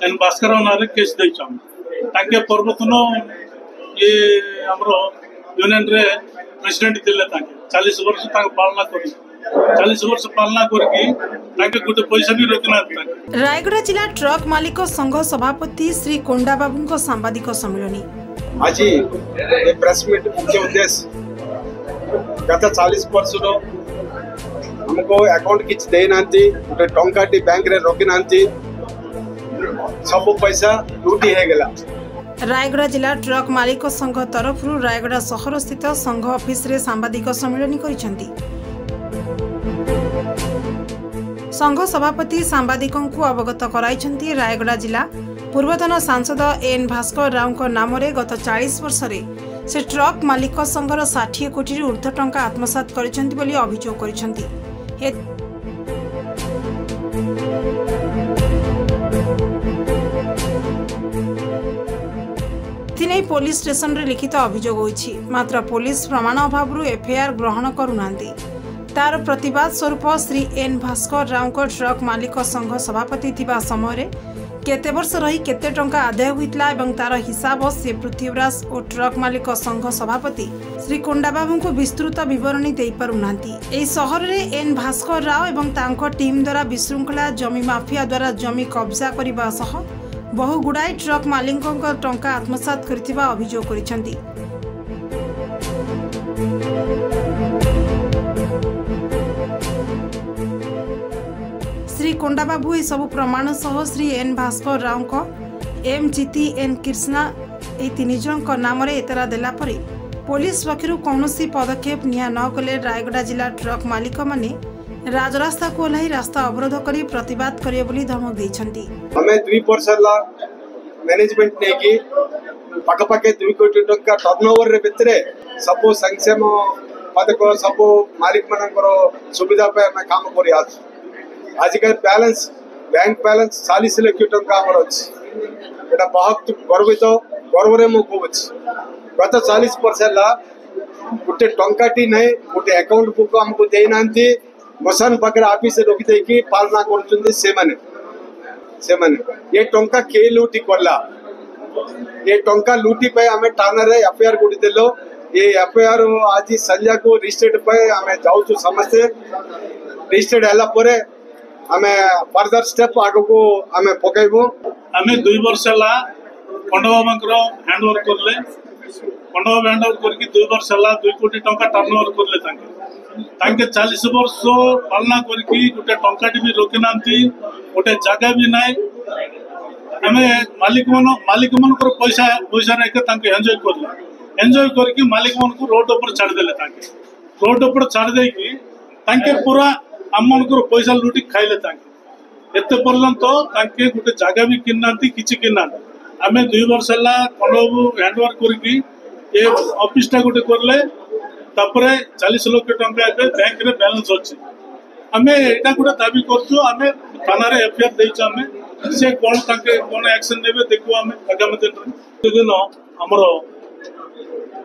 N Bhaskar नारे case देछम ताके पर्वतन ये हमरो यूनियन रे प्रेसिडेंट दिले ताके 40 वर्ष ताके पालना करी 40 वर्ष पालना करके ताके गुटे पैसा भी रोकना ताके। रायगढ़ जिला ट्रक मालिक संघ सभापति श्री कोंडा बाबू को सांबादिक सम्मेलन आज ये प्रेस मीट मुख्य उद्देश्य गत 40 वर्ष हमको अकाउंट किछ दे नांती गोटे टंकाटी बैंक रे रोकी नांती सब पैसा लूटी हे गेला। रायगढ़ जिला ट्रक मालिक संघ तरफ रायगढ़ सहर स्थित संघ ऑफिस रे सांबादिक सम्मेलन करिसेंती। संघ सभापति सांबादिकों को अवगत कराइछंती रायगढ़ जिला पूर्वतन सांसद एन भास्कर राव नाम रे गत 40 वर्ष रे से ट्रक मालिक संघर 60 कोटी ऊर्ध्व टंका आत्मसात करिसेंती बोली अभियोग करिसेंती। पुलिस स्टेशन रे लिखित अभियोग होईछि मात्र पुलिस प्रमाण अभाव एफआईआर ग्रहण करूनांती। तार प्रतिवाद स्वरूप श्री एन भास्कर राव ट्रक मालिक संघ सभापति थिबा समय रे केते वर्ष रही केते टंका आदाय होइतला एवं तार हिसाब से पृथ्वीराज और ट्रक मालिक संघ सभापति श्री कोंडा बाबू को विस्तृत विवरणी दे पारुनांती। एई शहर रे एन भास्कर राव एवं तांको टीम द्वारा विशृंखला जमी माफिया द्वारा जमी कब्जा करबा सह बहु गुड़ाई ट्रक मालिकों टंका आत्मसात करथिबा अभियोग करिसेंती। श्री कोंडा बाबू ए सब प्रमाण सह श्री एन भास्कर राव को एम जीती एन कृष्णा ए तीन जन नाम रे एतरा देला परे पुलिस पक्षरु कौनसी पदक्षेप निया न कले रायगढ़ जिला ट्रक मालिक माने राजरास्ता को ओह्लाई रास्ता अवरोध करी प्रतिवाद करिए बोली धमक दैछंती। हमें 2 वर्ष मैनेजमेंट ने की पाखे 2 कोटी टंका टर्नओवर रे भितरे सब संक्षेम पदक सब मालिक मानकर सुविधा पे हमें काम करि आछ। आजिकल बैलेंस बैंक बैलेंस 40 लाख टंका हमर अछि एटा बहुत गर्व रे मो कहूछ। गत 40 वर्ष गोटे टंकाटी नहीं गोटे अकाउंट बुक हमको दे नांती मसान पाखे ऑफिस रोकी देकी पालना कर ये टंका के लूटी करला ये टंका लूटी पे हमें थाना रे एफआईआर गोटी देलो ये एफआईआर आज संध्या को रजिस्टर्ड पे हमें जाऊ समस्ते रजिस्टर्ड हला परे हमें फर्दर स्टेप आगो को हमें पकाइबो। हमें 2 वर्ष हला पंडवाबंकर हैंडओवर करले पंडवा हैंडओवर करके 2 वर्ष हला 2 कोटी टंका टर्नओवर करले तांके 40 वर्ष पालना करके गोटे टंकाटी भी रोकी नांती गोटे जगह भी नाई हमें मालिक मन को पैसा रेके तांके एंजॉय करके मालिक मन को रोड ऊपर छाड़ देले तांके रोड ऊपर छाड़ देकी तांके पूरा हम मन को पैसा लूटी खाइले तांके एते पर्यंत तांके गोटे जगह भी किन नांती किछि किन नांती हमें 2 वर्ष हला पंडवा हैंडओवर करके ए ऑफिस टा गोटे करले तापरे 40 लाख टंका बैंक रे बैलेंस अछि हमें एटा गोटे दाबी करछु हमें थाना रे एफआईआर देइछ हमें से कोन ताके कोन एक्शन नेबे देखो हमें आगामी दिन हमरो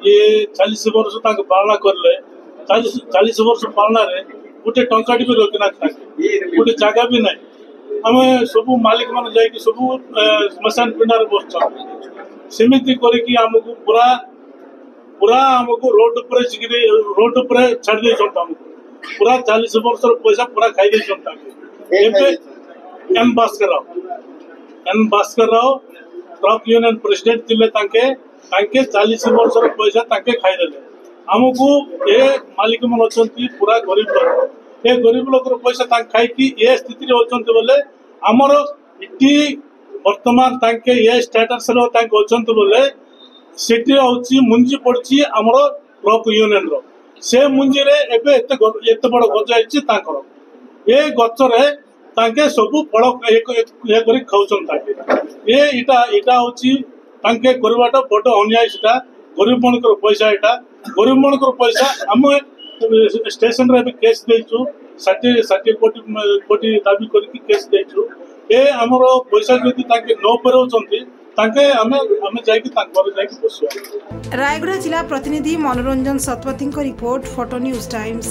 ये 40 वर्ष ताके पालना करले 40 वर्ष पालना रे गोटे टंकाटी भी रोकना ताके गोटे जगह भी नहीं हमें सब मालिक मान जाई कि सब स्मशान पिंडार बसछ समिति करके हमको पूरा हमको रोड ऊपर छाड़ दे हमको पूरा 40 वर्ष पैसा पूरा खाई दे N Bhaskar Rao truck union president थिले तांके 40 वर्ष पैसा तांके खाई देले हमको ए मालिक मन अछंती पूरा गरीब लोग ए गरीब लोग पैसा तांके खाई कि ए स्थिति रे अछंती बोले हमर इटी वर्तमान तांके ए स्टेटस रो तांके अछंती बोले सेठी होची मुंजी पड़ची हमरो ट्रक यूनियन रो से मुंजी रे एबे एते बड़ गज आइची तांकर ए गच रे तांके सब फल एक करी खाउछन तांके ए इटा होची तांके करबाटा बड़ अन्याय सेटा गरीब मनकर पैसा एटा गरीब मनकर पैसा हम स्टेशन रे केस देछु 60 कोटी दाबी करके केस देछु ए हमरो पैसा जदी तांके न परौचंती रायगढ़ जिला प्रतिनिधि मनोरंजन Satpathy report photo news times.